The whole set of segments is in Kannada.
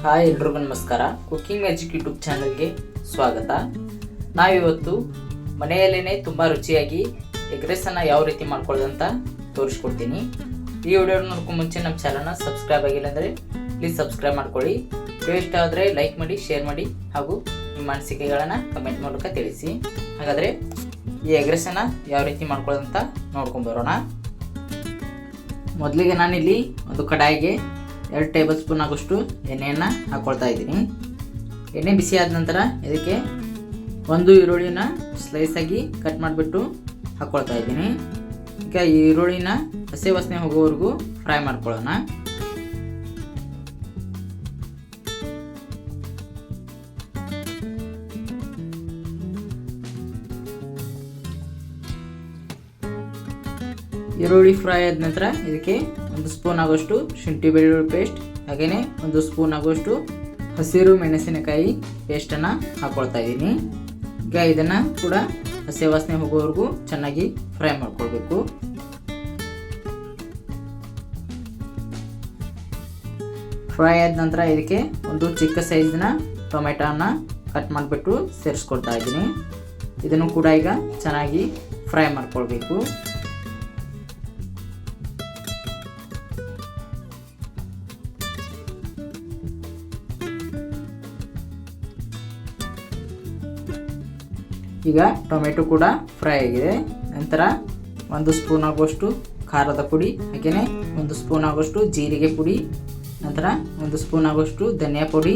ಹಾಯ್ ಎಲ್ರಿಗೂ ನಮಸ್ಕಾರ. ಕುಕಿಂಗ್ ಮ್ಯಾಜಿಕ್ ಯೂಟ್ಯೂಬ್ ಚಾನಲ್ಗೆ ಸ್ವಾಗತ. ನಾವಿವತ್ತು ಮನೆಯಲ್ಲೇ ತುಂಬ ರುಚಿಯಾಗಿ ಎಗ್ ರೈಸನ್ನು ಯಾವ ರೀತಿ ಮಾಡ್ಕೊಳ್ಳೋದಂತ ತೋರಿಸ್ಕೊಡ್ತೀನಿ. ಈ ವಿಡಿಯೋ ನೋಡ್ಕೊಂಡು ಮುಂಚೆ ನಮ್ಮ ಚಾನಲ್ನ ಸಬ್ಸ್ಕ್ರೈಬ್ ಆಗಿಲ್ಲ ಅಂದರೆ ಪ್ಲೀಸ್ ಸಬ್ಸ್ಕ್ರೈಬ್ ಮಾಡ್ಕೊಳ್ಳಿ. ವಿಡಿಯೋ ಇಷ್ಟ ಆದರೆ ಲೈಕ್ ಮಾಡಿ, ಶೇರ್ ಮಾಡಿ ಹಾಗೂ ನಿಮ್ಮ ಅನಿಸಿಕೆಗಳನ್ನು ಕಮೆಂಟ್ ಮೂಲಕ ತಿಳಿಸಿ. ಹಾಗಾದರೆ ಈ ಎಗ್ ರೈಸನ್ನು ಯಾವ ರೀತಿ ಮಾಡ್ಕೊಳ್ಳೋದಂತ ನೋಡ್ಕೊಂಬರೋಣ. ಮೊದಲಿಗೆ ನಾನಿಲ್ಲಿ ಒಂದು ಕಡಾಯಿಗೆ 2 ಟೇಬಲ್ ಸ್ಪೂನ್ ಆಗೋಷ್ಟು ಎಣ್ಣೆಯನ್ನು ಹಾಕ್ಕೊಳ್ತಾ ಇದ್ದೀನಿ. ಎಣ್ಣೆ ಬಿಸಿ ಆದ ನಂತರ ಇದಕ್ಕೆ ಒಂದು ಈರುಳ್ಳಿನ ಸ್ಲೈಸಾಗಿ ಕಟ್ ಮಾಡಿಬಿಟ್ಟು ಹಾಕ್ಕೊಳ್ತಾ ಇದ್ದೀನಿ. ಈಗ ಈ ಈರುಳ್ಳಿನ ಹಸಿ ವಾಸನೆ ಹೋಗೋವರೆಗೂ ಫ್ರೈ ಮಾಡ್ಕೊಳ್ಳೋಣ. ಈರುಳ್ಳಿ ಫ್ರೈ ಆದ ನಂತರ ಇದಕ್ಕೆ 1 ಸ್ಪೂನ್ ಆಗೋಷ್ಟು ಶುಂಠಿ ಬೆಳ್ಳುಳ್ಳಿ ಪೇಸ್ಟ್, ಹಾಗೆಯೇ 1 ಸ್ಪೂನ್ ಆಗೋಷ್ಟು ಹಸಿರು ಮೆಣಸಿನಕಾಯಿ ಪೇಸ್ಟನ್ನು ಹಾಕ್ಕೊಳ್ತಾ ಇದ್ದೀನಿ. ಈಗ ಇದನ್ನು ಕೂಡ ಹಸಿ ವಾಸನೆ ಹೋಗೋವರೆಗೂ ಚೆನ್ನಾಗಿ ಫ್ರೈ ಮಾಡ್ಕೊಳ್ಬೇಕು. ಫ್ರೈ ಆದ ನಂತರ ಇದಕ್ಕೆ ಒಂದು ಚಿಕ್ಕ ಸೈಜಿನ ಟೊಮೆಟೊನ ಕಟ್ ಮಾಡಿಬಿಟ್ಟು ಸೇರಿಸ್ಕೊಳ್ತಾ ಇದ್ದೀನಿ. ಇದನ್ನು ಕೂಡ ಈಗ ಚೆನ್ನಾಗಿ ಫ್ರೈ ಮಾಡ್ಕೊಳ್ಬೇಕು. ಈಗ ಟೊಮೆಟೊ ಕೂಡ ಫ್ರೈ ಆಗಿದೆ. ನಂತರ 1 ಸ್ಪೂನ್ ಆಗುವಷ್ಟು ಖಾರದ ಪುಡಿ, ಹಾಗೆಯೇ 1 ಸ್ಪೂನ್ ಆಗುವಷ್ಟು ಜೀರಿಗೆ ಪುಡಿ, ನಂತರ 1 ಸ್ಪೂನ್ ಆಗುವಷ್ಟು ಧನಿಯಾ ಪುಡಿ,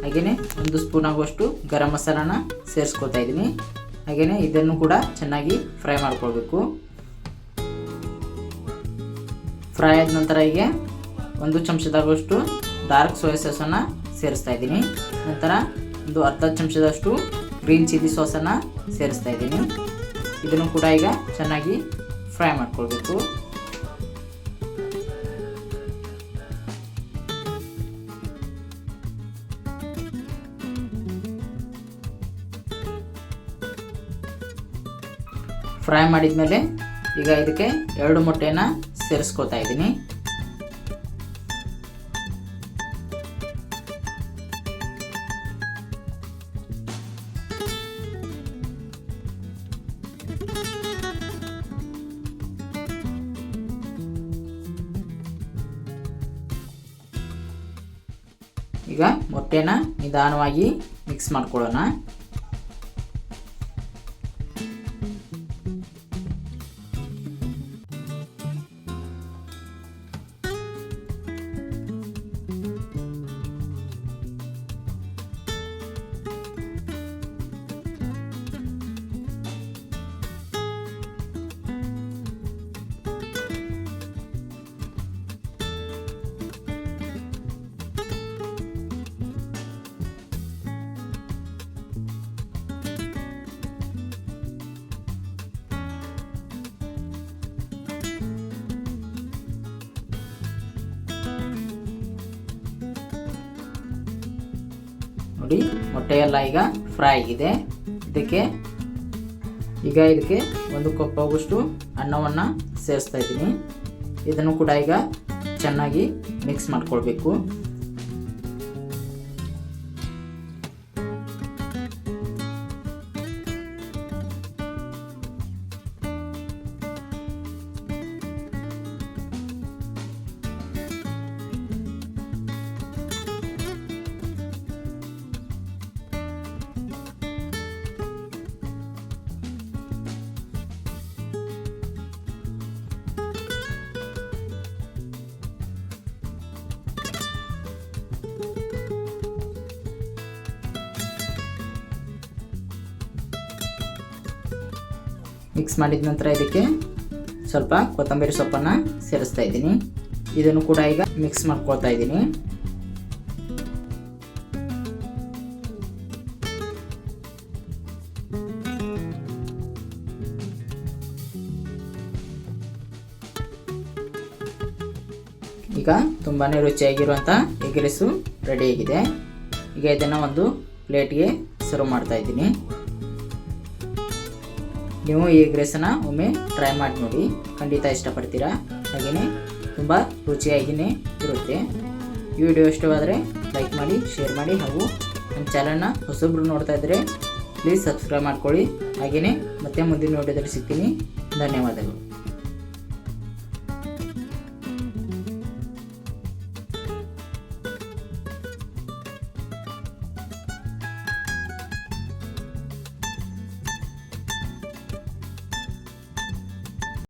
ಹಾಗೆಯೇ 1 ಸ್ಪೂನ್ ಆಗುವಷ್ಟು ಗರಂ ಮಸಾಲಾನ ಸೇರಿಸ್ಕೊಳ್ತಾ ಇದ್ದೀನಿ. ಹಾಗೆಯೇ ಇದನ್ನು ಕೂಡ ಚೆನ್ನಾಗಿ ಫ್ರೈ ಮಾಡ್ಕೊಳ್ಬೇಕು. ಫ್ರೈ ಆದ ನಂತರ ಈಗ 1 ಚಮಚದಾಗುವಷ್ಟು ಡಾರ್ಕ್ ಸೋಯಾ ಸಾಸನ್ನು ಸೇರಿಸ್ತಾ ಇದ್ದೀನಿ. ನಂತರ ಒಂದು ಅರ್ಧ ಚಮಚದಷ್ಟು ಗ್ರೀನ್ ಚಿಲ್ಲಿ ಸಾಸನ್ನು ಸೇರಿಸ್ತಾ ಇದ್ದೀನಿ. ಇದನ್ನು ಕೂಡ ಈಗ ಚೆನ್ನಾಗಿ ಫ್ರೈ ಮಾಡ್ಕೊಳ್ಬೇಕು. ಫ್ರೈ ಮಾಡಿದ ಮೇಲೆ ಈಗ ಇದಕ್ಕೆ 2 ಮೊಟ್ಟೆನ ಸೇರಿಸ್ಕೊಳ್ತಾ ಇದ್ದೀನಿ. ಈಗ ಮೊಟ್ಟೆನ ನಿಧಾನವಾಗಿ ಮಿಕ್ಸ್ ಮಾಡ್ಕೊಳ್ಳೋಣ. ನೋಡಿ, ಮೊಟ್ಟೆ ಎಲ್ಲ ಈಗ ಫ್ರೈ ಆಗಿದೆ. ಇದಕ್ಕೆ 1 ಕಪ್ ಆಗುವಷ್ಟು ಅನ್ನವನ್ನು ಸೇರಿಸ್ತಾ ಇದ್ದೀನಿ. ಇದನ್ನು ಕೂಡ ಈಗ ಚೆನ್ನಾಗಿ ಮಿಕ್ಸ್ ಮಾಡ್ಕೊಳ್ಬೇಕು. ಮಿಕ್ಸ್ ಮಾಡಿದ ನಂತರ ಇದಕ್ಕೆ ಸ್ವಲ್ಪ ಕೊತ್ತಂಬರಿ ಸೊಪ್ಪನ್ನು ಸೇರಿಸ್ತಾ ಇದ್ದೀನಿ. ಇದನ್ನು ಕೂಡ ಈಗ ಮಿಕ್ಸ್ ಮಾಡ್ಕೊಳ್ತಾ ಇದ್ದೀನಿ. ಈಗ ತುಂಬಾ ರುಚಿಯಾಗಿರುವಂಥ ಎಗ್ ರೈಸು ರೆಡಿಯಾಗಿದೆ. ಈಗ ಇದನ್ನು ಒಂದು ಪ್ಲೇಟ್ಗೆ ಸರ್ವ್ ಮಾಡ್ತಾ ಇದ್ದೀನಿ. ನೀವು ಈ ಎಗ್ ರೈಸನ್ನು ಒಮ್ಮೆ ಟ್ರೈ ಮಾಡಿ ನೋಡಿ, ಖಂಡಿತ ಇಷ್ಟಪಡ್ತೀರಾ. ಹಾಗೆಯೇ ತುಂಬ ರುಚಿಯಾಗಿಯೇ ಇರುತ್ತೆ. ಈ ವಿಡಿಯೋ ಇಷ್ಟವಾದರೆ ಲೈಕ್ ಮಾಡಿ, ಶೇರ್ ಮಾಡಿ ಹಾಗೂ ನಮ್ಮ ಚಾನಲ್ನ ಹೊಸೊಬ್ಬರು ನೋಡ್ತಾ ಇದ್ದರೆ ಪ್ಲೀಸ್ ಸಬ್ಸ್ಕ್ರೈಬ್ ಮಾಡ್ಕೊಳ್ಳಿ. ಹಾಗೆಯೇ ಮತ್ತೆ ಮುಂದಿನ ವಿಡಿಯೋದಲ್ಲಿ ಸಿಗ್ತೀನಿ. ಧನ್ಯವಾದಗಳು.